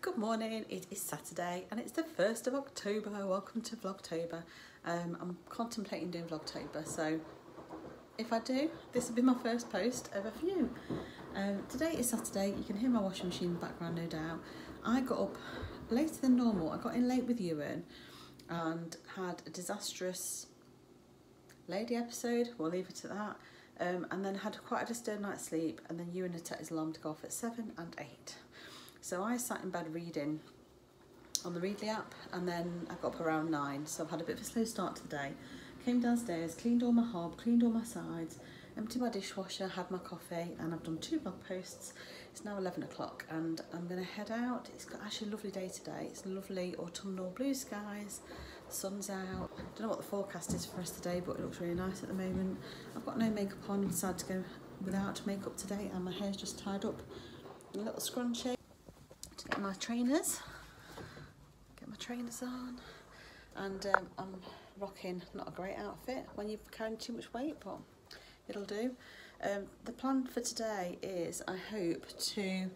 Good morning, it is Saturday and it's the 1st of October. Welcome to Vlogtober. I'm contemplating doing Vlogtober, so if I do, this will be my first post of a few. Today is Saturday, you can hear my washing machine in the background no doubt. I got up later than normal. I got in late with Ewan and had a disastrous lady episode, we'll leave it at that. And then had quite a disturbed night's sleep, and then Ewan had set his alarm to go off at 7 and 8. So I sat in bed reading on the Readly app, and then I got up around 9, so I've had a bit of a slow start to the day. Came downstairs, cleaned all my hob, cleaned all my sides, emptied my dishwasher, had my coffee, and I've done 2 blog posts. It's now 11 o'clock and I'm going to head out. It's got actually a lovely day today. It's lovely autumnal blue skies, sun's out. I don't know what the forecast is for the rest of the day, but it looks really nice at the moment. I've got no makeup on, I decided to go without makeup today, and my hair's just tied up in a little scrunchie. To get my trainers on, and I'm rocking not a great outfit when you're carrying too much weight, but it'll do. The plan for today is I hope to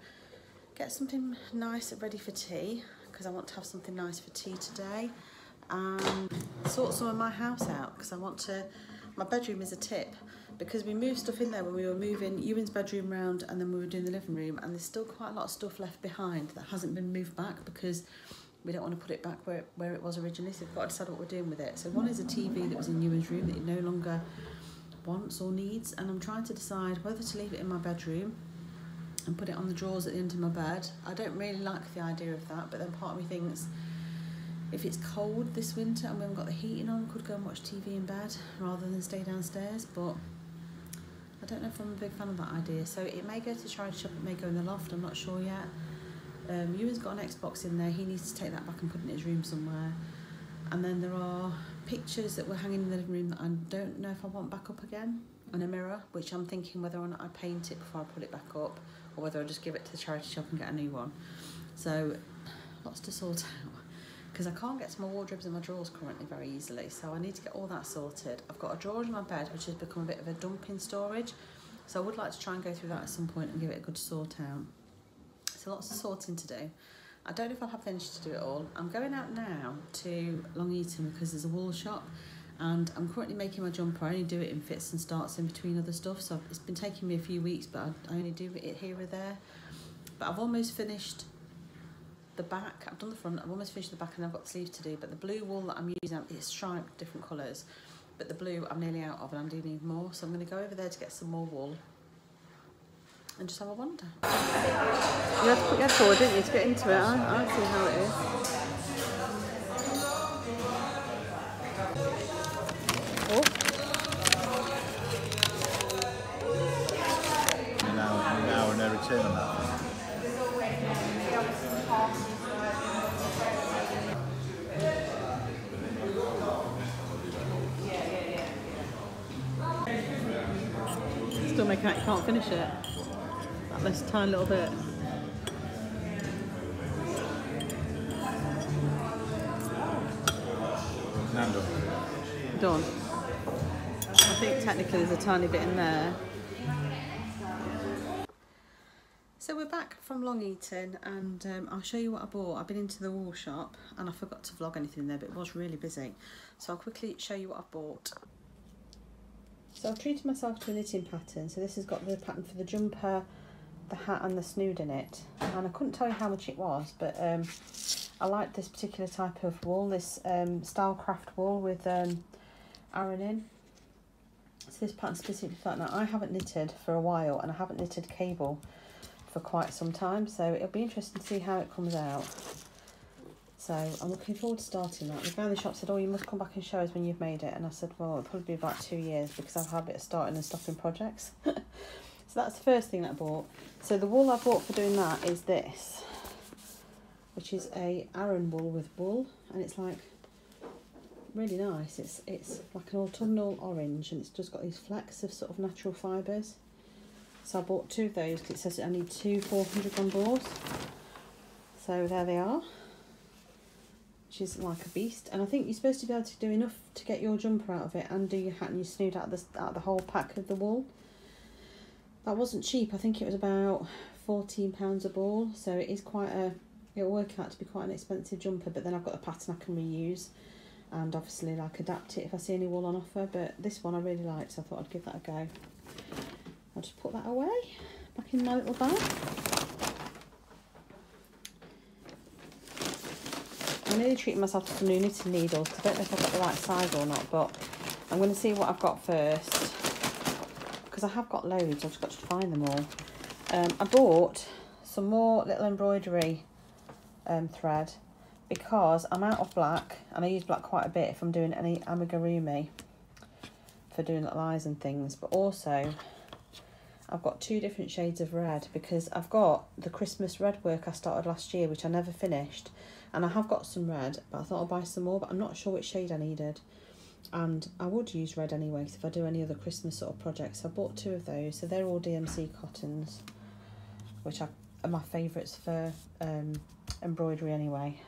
get something nice ready for tea, because I want to have something nice for tea today, and sort some of my house out, because I want to, my bedroom is a tip, because we moved stuff in there when we were moving Ewan's bedroom round, and then we were doing the living room, and there's still quite a lot of stuff left behind that hasn't been moved back because we don't want to put it back where it was originally, so we've got to decide what we're doing with it. So one is a TV that was in Ewan's room that he no longer wants or needs, and I'm trying to decide whether to leave it in my bedroom and put it on the drawers at the end of my bed. I don't really like the idea of that, but then part of me thinks if it's cold this winter and we haven't got the heating on, could go and watch TV in bed rather than stay downstairs, but I don't know if I'm a big fan of that idea. So it may go to charity shop, it may go in the loft, I'm not sure yet. Ewan's got an Xbox in there, he needs to take that back and put it in his room somewhere. And then there are pictures that were hanging in the living room that I don't know if I want back up again, and a mirror, which I'm thinking whether or not I paint it before I put it back up, or whether I just give it to the charity shop and get a new one. So lots to sort out, because I can't get to my wardrobes and my drawers currently very easily, so I need to get all that sorted. I've got a drawer in my bed which has become a bit of a dumping storage, so I would like to try and go through that at some point and give it a good sort out. So lots of sorting to do. I don't know if I'll have finished to do it all. I'm going out now to Long Eaton because there's a wool shop, and I'm currently making my jumper. I only do it in fits and starts in between other stuff, so it's been taking me a few weeks, but I only do it here or there. But I've almost finished the back. I've done the front, I've almost finished the back, and I've got the sleeves to do, but the blue wool that I'm using is striped different colours, but the blue I'm nearly out of and I do need more, so I'm going to go over there to get some more wool and just have a wander. You had to put your head forward, didn't you, to get into it? I see how it is. Oh. Now no return on that. Still making out you can't finish it. That last tiny little bit. Now Done. I think technically there's a tiny bit in there. So we're back from Long Eaton, and I'll show you what I bought. I've been into the wool shop and I forgot to vlog anything in there, but it was really busy. So I'll quickly show you what I've bought. So I've treated myself to a knitting pattern. So this has got the pattern for the jumper, the hat and the snood in it. And I couldn't tell you how much it was, but I like this particular type of wool, this Stylecraft wool with Aran in. So this pattern specifically for that. Now I haven't knitted for a while, and I haven't knitted cable for quite some time, so it'll be interesting to see how it comes out. So I'm looking forward to starting that. The guy in the shop said, oh, you must come back and show us when you've made it, and I said, well, it'll probably be about 2 years, because I have a habit of starting and stopping projects. So that's the first thing that I bought. So the wool I bought for doing that is this, which is a Aran wool with wool, and it's like really nice. It's like an autumnal orange, and it's just got these flecks of sort of natural fibres. So I bought 2 of those because it says I need 2 400-gram balls. So there they are, which is like a beast. And I think you're supposed to be able to do enough to get your jumper out of it and do your hat and your snood out of the whole pack of the wool. That wasn't cheap. I think it was about £14 a ball, so it is quite a it'll work out to be quite an expensive jumper, but then I've got a pattern I can reuse and obviously like adapt it if I see any wool on offer. But this one I really liked, so I thought I'd give that a go. I'll just put that away back in my little bag. I'm nearly treating myself to some new knitting needles because I don't know if I've got the right size or not, but I'm going to see what I've got first because I have got loads. I've just got to find them all. I bought some more little embroidery thread because I'm out of black, and I use black quite a bit if I'm doing any amigurumi for doing little eyes and things, but also I've got 2 different shades of red because I've got the Christmas red work I started last year, which I never finished, and I have got some red, but I thought I'll buy some more, but I'm not sure which shade I needed. And I would use red anyway, so if I do any other Christmas sort of projects. I bought 2 of those, so they're all DMC cottons, which are my favourites for embroidery anyway.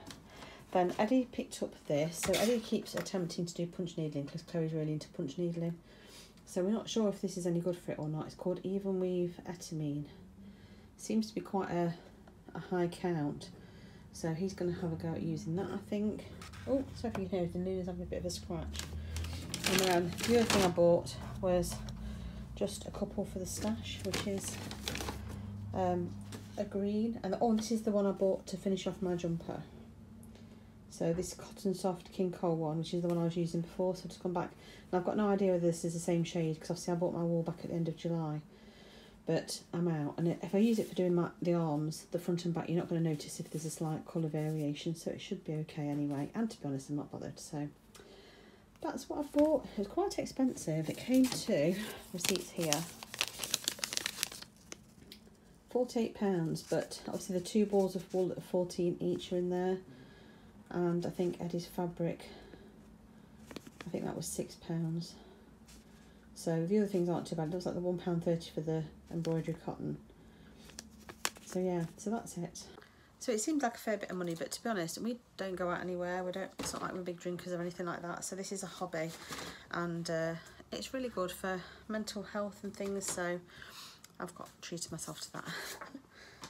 Then Eddie picked up this, so Eddie keeps attempting to do punch needling because Chloe's really into punch needling. So we're not sure if this is any good for it or not. It's called Even Weave Etamine. Seems to be quite a high count. So he's going to have a go at using that, I think. Oh, so if you can hear it, Luna's having a bit of a scratch. And then the other thing I bought was just a couple for the stash, which is a green. And oh, this is the one I bought to finish off my jumper. So this Cotton Soft King Cole one, which is the one I was using before, so I've just gone back. And I've got no idea whether this is the same shade, because obviously I bought my wool back at the end of July. But I'm out, and if I use it for doing the arms, the front and back, you're not going to notice if there's a slight colour variation, so it should be okay anyway. And to be honest, I'm not bothered, so that's what I bought. It was quite expensive. It came to, receipts here, £48, but obviously the 2 balls of wool at 14 each are in there. And I think Eddie's fabric, I think that was £6. So the other things aren't too bad. It looks like the £1.30 for the embroidery cotton. So yeah, so that's it. So it seems like a fair bit of money, but to be honest, we don't go out anywhere. It's not like we're big drinkers or anything like that. So this is a hobby, and it's really good for mental health and things. So I've got treated myself to that.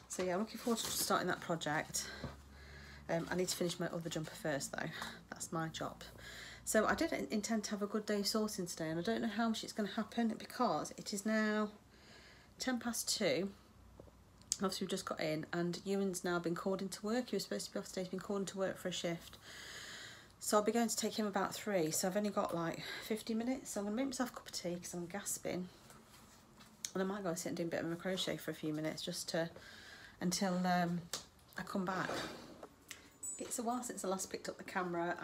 So yeah, I'm looking forward to starting that project. I need to finish my other jumper first though. That's my job. So I did intend to have a good day of sourcing today, and I don't know how much it's going to happen because it is now 2:10. Obviously we've just got in, and Ewan's now been called into work. He was supposed to be off today. He's been called into work for a shift. So I'll be going to take him about 3. So I've only got like 50 minutes. So I'm going to make myself a cup of tea because I'm gasping. And I might go and sit and do a bit of a crochet for a few minutes just to, until I come back. It's a while since I last picked up the camera.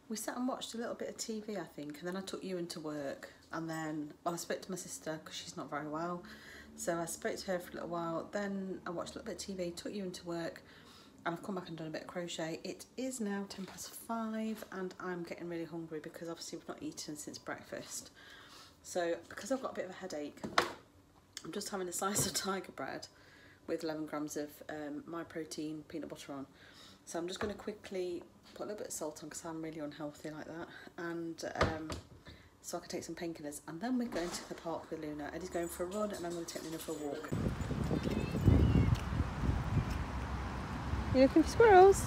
We sat and watched a little bit of TV, I think, and then I took Ewan to work, and then, well, I spoke to my sister because she's not very well, so I spoke to her for a little while, then I watched a little bit of TV, took Ewan to work, and I've come back and done a bit of crochet. It is now 5:10, and I'm getting really hungry because obviously we've not eaten since breakfast. So because I've got a bit of a headache, I'm just having a slice of tiger bread with 11 grams of my protein peanut butter on. So I'm just going to quickly put a little bit of salt on because I'm really unhealthy like that, and so I can take some painkillers, and then we're going to the park with Luna. Eddie's going for a run, and I'm going to take Luna for a walk. You looking for squirrels?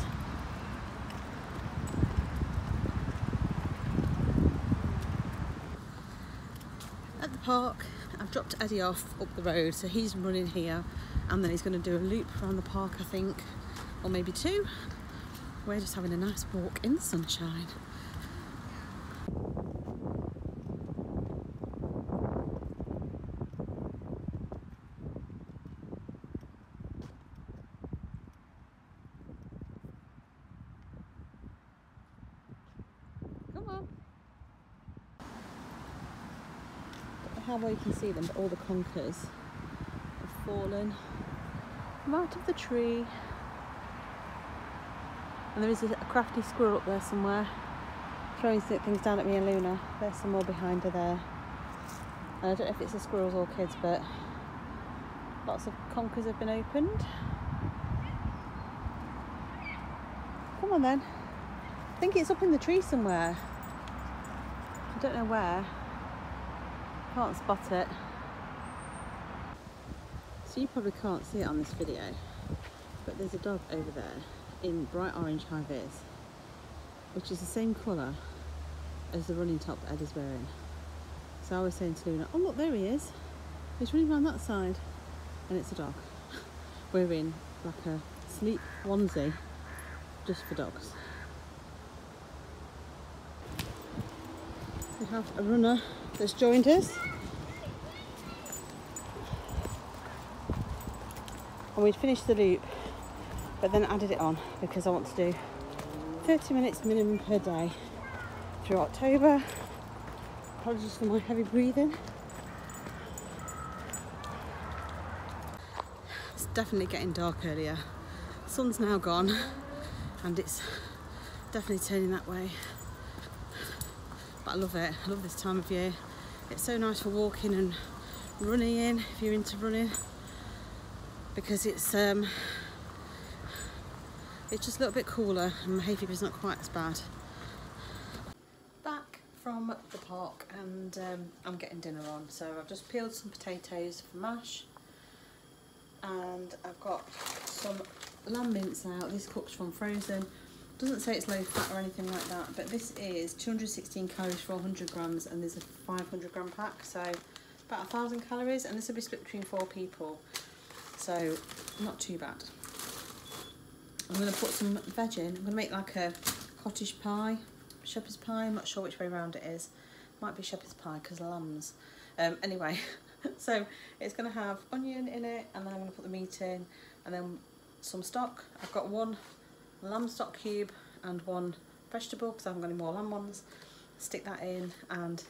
At the park, I've dropped Eddie off up the road, so he's running here, and then he's going to do a loop around the park, I think, or maybe 2. We're just having a nice walk in the sunshine. Come on. Don't know how well you can see them, but all the conkers have fallen right of the tree. And there is a crafty squirrel up there somewhere, throwing things down at me and Luna. There's some more behind her there. And I don't know if it's the squirrels or kids, but lots of conkers have been opened. Come on then. I think it's up in the tree somewhere. I don't know where. Can't spot it. So you probably can't see it on this video, but there's a dog over there in bright orange high vis, which is the same colour as the running top that Eddie's wearing. So I was saying to Luna, oh look, there he is. He's running around that side, and it's a dog. Wearing like a sleep onesie just for dogs. We have a runner that's joined us. And we'd finished the loop, but then added it on because I want to do 30 minutes minimum per day through October. Apologies for my heavy breathing. It's definitely getting dark earlier. The sun's now gone and it's definitely turning that way. But I love it. I love this time of year. It's so nice for walking and running in if you're into running, because it's just a little bit cooler and my hay fever's not quite as bad. Back from the park and I'm getting dinner on. So I've just peeled some potatoes for mash, and I've got some lamb mince out. This cooked from frozen. Doesn't say it's low fat or anything like that, but this is 216 calories for 100 grams, and there's a 500 gram pack, so about 1,000 calories, and this will be split between 4 people. So not too bad. I'm going to put some veg in. I'm going to make like a cottage pie, shepherd's pie. I'm not sure which way around it is. Might be shepherd's pie because lambs. Anyway, so it's going to have onion in it, and then I'm going to put the meat in, and then some stock. I've got 1 lamb stock cube and 1 vegetable because I haven't got any more lamb ones. Stick that in, and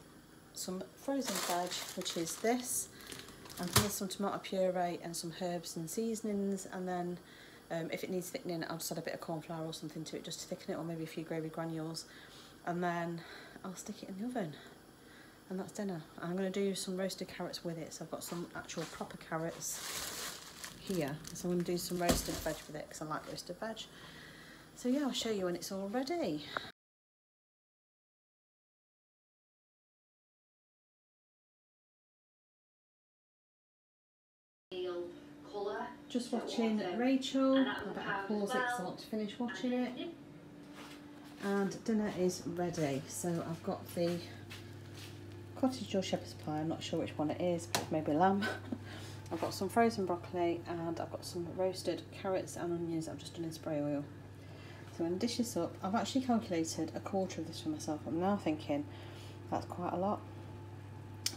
some frozen veg, which is this. And here's some tomato puree and some herbs and seasonings, and then if it needs thickening, I'll just add a bit of corn flour or something to it just to thicken it, or maybe a few gravy granules, and then I'll stick it in the oven, and that's dinner. And I'm going to do some roasted carrots with it, so I've got some actual proper carrots here, so I'm going to do some roasted veg with it because I like roasted veg. So yeah, I'll show you when it's all ready. Just watching Rachel. I better pause it because I want to finish watching it. And dinner is ready. So I've got the cottage or shepherd's pie. I'm not sure which one it is, but maybe lamb. I've got some frozen broccoli, and I've got some roasted carrots and onions I've just done in spray oil. So I'm going to dish this up. I've actually calculated a quarter of this for myself. I'm now thinking that's quite a lot.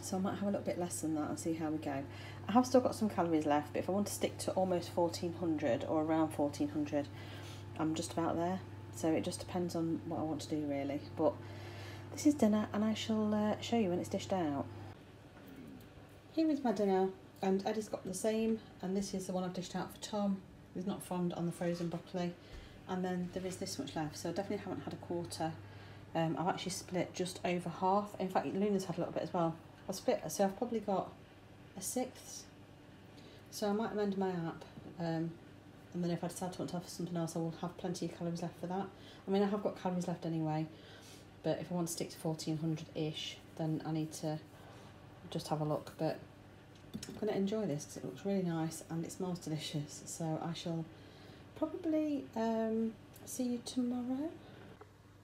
So I might have a little bit less than that and see how we go. I have still got some calories left, but if I want to stick to almost 1400 or around 1400, I'm just about there. So it just depends on what I want to do really. But this is dinner, and I shall show you when it's dished out. Here is my dinner, and Eddie's got the same, and this is the one I've dished out for Tom, who's not fond on the frozen broccoli. And then there is this much left, so I definitely haven't had a quarter. I've actually split just over half. In fact, Luna's had a little bit as well. I've split, so I've probably got a 1/6. So I might amend my app, and then if I decide to want to have something else, I will have plenty of calories left for that. I mean, I have got calories left anyway, but if I want to stick to 1400-ish, then I need to just have a look. But I'm going to enjoy this because it looks really nice and it smells delicious. So I shall probably see you tomorrow.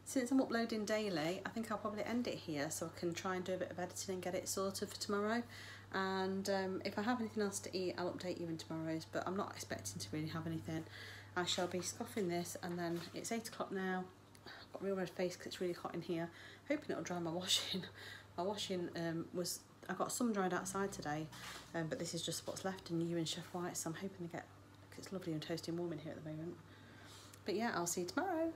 Since I'm uploading daily, I think I'll probably end it here so I can try and do a bit of editing and get it sorted for tomorrow. And if I have anything else to eat, I'll update you in tomorrow's, but I'm not expecting to really have anything. I shall be scoffing this, and then it's 8 o'clock now. I've got a real red face because it's really hot in here. Hoping it'll dry my washing. My washing I got some dried outside today, but this is just what's left in you and Chef White, so I'm hoping to get, because it's lovely and toasty and warm in here at the moment. But yeah, I'll see you tomorrow.